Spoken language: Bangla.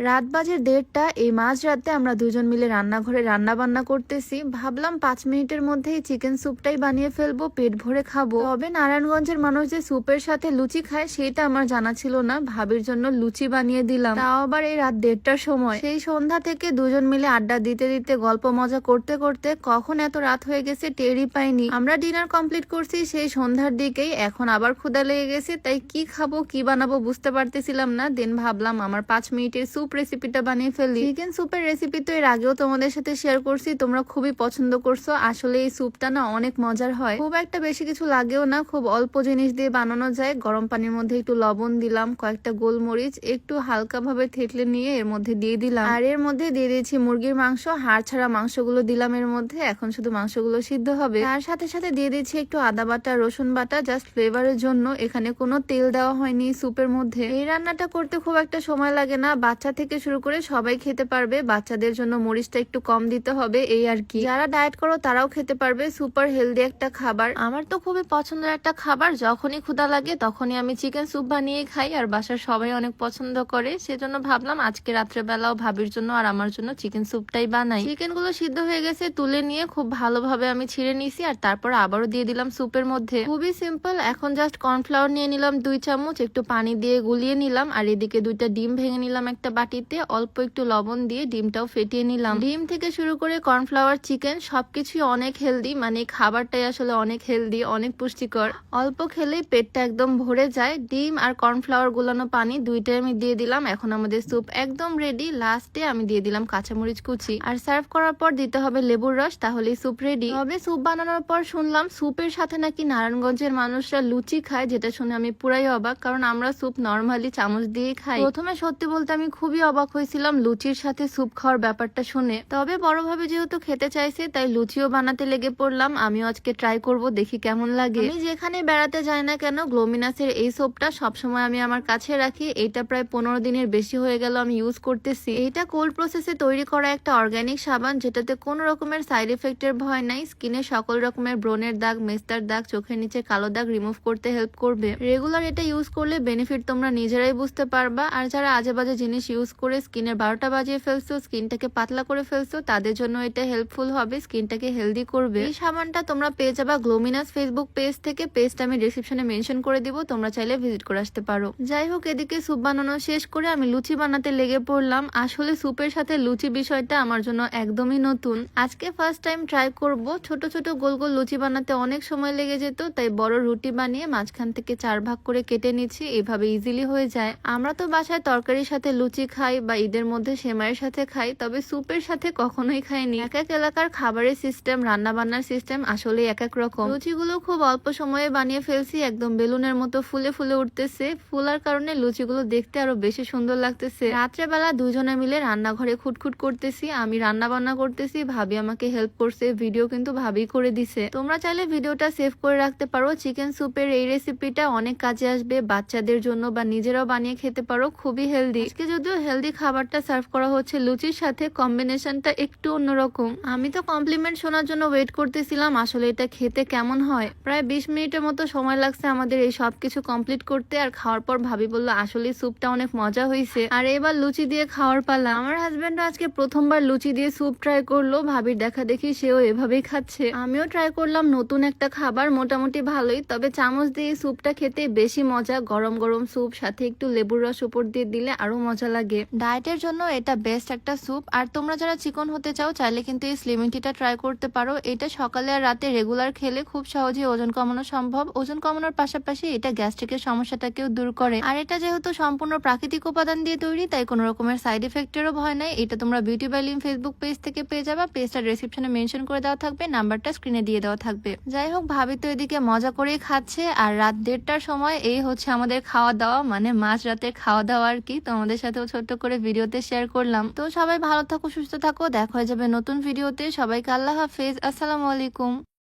রাত বাজে 1:30। এই মাঝরাতে আমরা দুজন মিলে রান্নাঘরে রান্না বান্না করতেছি। ভাবলাম 5 মিনিটের মধ্যেই চিকেন স্যুপটাই বানিয়ে ফেলবো, পেট ভরে খাবো। তবে নারায়ণগঞ্জের মানুষ যে স্যুপের সাথে লুচি খায় সেটা আমার জানা ছিল না। ভাবির জন্য লুচি বানিয়ে দিলাম, তাও আবার এই রাত 1:30টার সময়। সেই সন্ধ্যা থেকে দুজন মিলে আড্ডা দিতে দিতে গল্প মজা করতে করতে কখন এত রাত হয়ে গেছে টেরই পাইনি। আমরা ডিনার কমপ্লিট করছি সেই সন্ধ্যার দিকেই। এখন আবার ক্ষুধা লেগে গেছে, তাই কি খাবো কি বানাবো বুঝতে পারতেছিলাম না। দেন ভাবলাম আমার 5 মিনিটের স্যুপ রেসিপিটা বানিয়ে ফেলি। চিকেন স্যুপের রেসিপি তো এর আগেও তোমাদের সাথে শেয়ার করছি, তোমরা খুবই পছন্দ করছো। আসলে এই স্যুপটা না অনেক মজার হয়, খুব একটা বেশি কিছু লাগেও না, খুব অল্প জিনিস দিয়ে বানানো যায়। গরম পানির মধ্যে একটু লবণ দিলাম, কয়েকটা গোলমরিচ একটু হালকা ভাবে থেতলে নিয়ে এর মধ্যে দিয়ে দিলাম, আর এর মধ্যে দিয়ে দিয়েছি মুরগির মাংস, হাড় ছাড়া মাংসগুলো দিলাম এর মধ্যে। এখন শুধু মাংসগুলো সিদ্ধ হবে। তার সাথে সাথে দিয়ে দিচ্ছি একটু আদা বাটা, রসুন বাটা, জাস্ট ফ্লেভারের জন্য। এখানে কোনো তেল দেওয়া হয়নি স্যুপের মধ্যে। এই রান্নাটা করতে খুব একটা সময় লাগে না, বাচ্চা থেকে শুরু করে সবাই খেতে পারবে। বাচ্চাদের জন্য মরিচটা একটু কম দিতে হবে, এই আর কি। যারা ডায়েট করো তারাও খেতে পারবে, সুপার হেলদি একটা খাবার। আমার তো খুবই পছন্দের একটা খাবার, যখনই ক্ষুধা লাগে তখনই আমি চিকেন স্যুপ বানিয়ে খাই, আর বাসার সবাই অনেক পছন্দ করে। সেজন্য ভাবলাম আজকে রাত্রেবেলাও ভাবির জন্য আর আমার জন্য চিকেন স্যুপটাই বানাই। চিকেন গুলো সিদ্ধ হয়ে গেছে, তুলে নিয়ে খুব ভালোভাবে আমি ছিঁড়ে নিছি, আর তারপর আবারও দিয়ে দিলাম স্যুপের মধ্যে। খুবই সিম্পল। এখন জাস্ট কর্নফ্লাওয়ার নিয়ে নিলাম 2 চামচ, একটু পানি দিয়ে গুলিয়ে নিলাম, আর এদিকে 2টা ডিম ভেঙে নিলাম একটা বাটিতে। অল্প একটু লবণ দিয়ে ডিমটাও ফেটিয়ে নিলাম। ডিম থেকে শুরু করে কর্নফ্লাওয়ার, চিকেন সবকিছুই অনেক হেলদি, মানে খাবারটাই আসলে অনেক হেলদি, অনেক পুষ্টিকর। অল্প খেলেই পেটটা একদম ভরে যায়। ডিম আর কর্নফ্লাওয়ার গুলানো পানি দুইটাই আমি দিয়ে দিলাম। এখন আমাদের স্যুপ একদম রেডি। লাস্টে আমি দিয়ে দিলাম কাঁচামরিচ কুচি, আর সার্ভ করার পর দিতে হবে লেবুর রস, তাহলেই স্যুপ রেডি। তবে স্যুপ বানানোর পর শুনলাম স্যুপের সাথে নাকি নারায়ণগঞ্জের মানুষরা লুচি খায়, যেটা শুনে আমি পুরাই অবাক, কারণ আমরা স্যুপ নর্মালি চামচ দিয়ে খাই। প্রথমে সত্যি বলতে আমি খুবই অবাক হয়েছিলাম লুচির সাথে স্যুপ খাওয়ার ব্যাপারটা শুনে। তবে বড়ভাবে যেহেতু খেতে চাইছে তাই লুচিও বানাতে লেগে পড়লাম। আমিও আজকে ট্রাই করব, দেখি কেমন লাগে। আমি যেখানে বেড়াতে যাই না কেন গ্লোমিনাসের এই সোপটা সবসময় আমি আমার কাছে রাখি। এটা প্রায় 15 দিনের বেশি হয়ে গেল আমি ইউজ করতেছি। এটা কোল্ড প্রসেসে তৈরি করা একটা অর্গানিক সাবান, যেটাতে কোনো রকমের সাইড এফেক্টের ভয় নাই। স্কিনে সকল রকমের ব্রণের দাগ, মেস্তার দাগ, চোখের নিচে কালো দাগ রিমুভ করতে হেল্প করবে। রেগুলার এটা ইউজ করলে বেনিফিট তোমরা নিজেরাই বুঝতে পারবা। আর যারা আজে বাজে জিনিস ইউজ করে স্কিনের 12টা বাজিয়ে ফেলছো, স্কিনটাকে পাতলা করে ফেলছো, তাদের জন্য এটা হেল্পফুল হবে, স্কিনটাকে হেলদি করবে। এই সাবানটা তোমরা পেয়ে যাবা গ্লোমিনাস ফেসবুক পেজ থেকে। পেজটা আমি ডেসক্রিপশনে মেনশন করে দিব, তোমরা চাইলে ভিজিট করে আসতে পারো। যাই হোক, এদিকে স্যুপ বানানো শেষ করে আমি লুচি বানাতে লেগে পড়লাম। আসলে স্যুপের সাথে লুচি বিষয়টা আমার জন্য একদমই নতুন, আজকে ফার্স্ট টাইম ট্রাই করব। ছোট ছোট গোল গোল লুচি বানাতে অনেক সময় লেগে যেত, তাই বড় রুটি বানিয়ে মাঝখান থেকে 4 ভাগ করে কেটে নিচ্ছি, এভাবে ইজিলি হয়ে যায়। আমরা তো বাসায় তরকারির সাথে লুচি খাই বা ঈদের মধ্যে সেমাইয়ের সাথে খাই, তবে স্যুপের সাথে কখনোই খাইনি। এক এক এলাকার খাবারের সিস্টেম, রান্না বান্নার সিস্টেম আসলে এক এক রকম। লুচিগুলো খুব অল্প সময়ে বানিয়ে ফেলছি, একদম বেলুনের মতো ফুলে ফুলে উঠতেছে। ফুলার কারণে লুচিগুলো দেখতে আরো বেশি সুন্দর লাগতেছে। রাত্রেবেলা দুজনে মিলে রান্নাঘরে খুটখুট করতেছি, আমি রান্না বান্না করতেছি, ভাবি আমাকে হেল্প করছে। ভিডিও কিন্তু ভাবি করে দিছে। তোমরা চাইলে ভিডিওটা সেভ করে রাখতে পারো। চিকেন স্যুপের এই রেসিপিটা অনেক কাজে আসবে বাচ্চাদের জন্য, বা নিজেরাও বানিয়ে খেতে পারো, খুবই হেলদি। আজকে যদিও হেলদি খাবারটা সার্ভ করা হচ্ছে লুচির সাথে, কম্বিনেশনটা একটু অন্যরকম। আমি তো কমপ্লিমেন্ট শোনার জন্য ওয়েট করতেছিলাম আসলে এটা খেতে কেমন হয়। প্রায় 20 মিনিটের মতো সময় লাগছে আমাদের এই সবকিছু কমপ্লিট করতে। আর খাওয়ার পর ভাবি বললো আসলে স্যুপটা অনেক মজা হয়েছে, আর এবার লুচি দিয়ে খাওয়ার পালা। আমার হাজবেন্ডও আজকে প্রথমবার লুচি দিয়ে স্যুপ ট্রাই করলো, ভাবির দেখা দেখি সেও এভাবেই খাচ্ছে। আমিও ট্রাই করলাম নতুন একটা খাবার, মোটামুটি ভালোই। তবে চামচ দিয়ে স্যুপটা খেতে বেশি মজা। গরম গরম স্যুপ সাথে একটু লেবুর রস উপর দিয়ে দিলে আরো মজা লাগে। ডায়েটের জন্য এটা বেস্ট একটা স্যুপ। আর তোমরা যারা চিকন হতে চাও চাইলে কিন্তু এই স্লিমিং টিটা ট্রাই করতে পারো। এটা সকালে আর রাতে রেগুলার খেলে খুব সহজেই ওজন কমানো সম্ভব। ওজন কমানোর পাশাপাশি এটা গ্যাস্ট্রিকের সমস্যাটাকেও দূর করে। আর এটা যেহেতু সম্পূর্ণ প্রাকৃতিক উপাদান দিয়ে তৈরি, তাই কোনো রকমের সাইড এফেক্টেরও ভয় নাই। এটা তোমরা beauty by Lim Facebook page থেকে পেয়ে যাবা। পেজটা ডেসক্রিপশনে মেনশন করে দেওয়া থাকবে, নাম্বারটা স্ক্রিনে দিয়ে দেওয়া থাকবে। যাই হোক, ভাবি তো এদিকে মজা করেই খাচ্ছে। আর রাত 1:30টার সময় এই হচ্ছে আমাদের খাওয়া দাওয়া, মানে মাঝ রাতের খাওয়া দাওয়া আর কি। তোমাদের সাথেও ছোট্ট করে ভিডিওতে শেয়ার করলাম। তো সবাই ভালো থাকো, সুস্থ থাকো, দেখা হয়ে যাবে নতুন ভিডিওতে। সবাইকে আল্লাহ হাফেজ, আসসালামু আলাইকুম।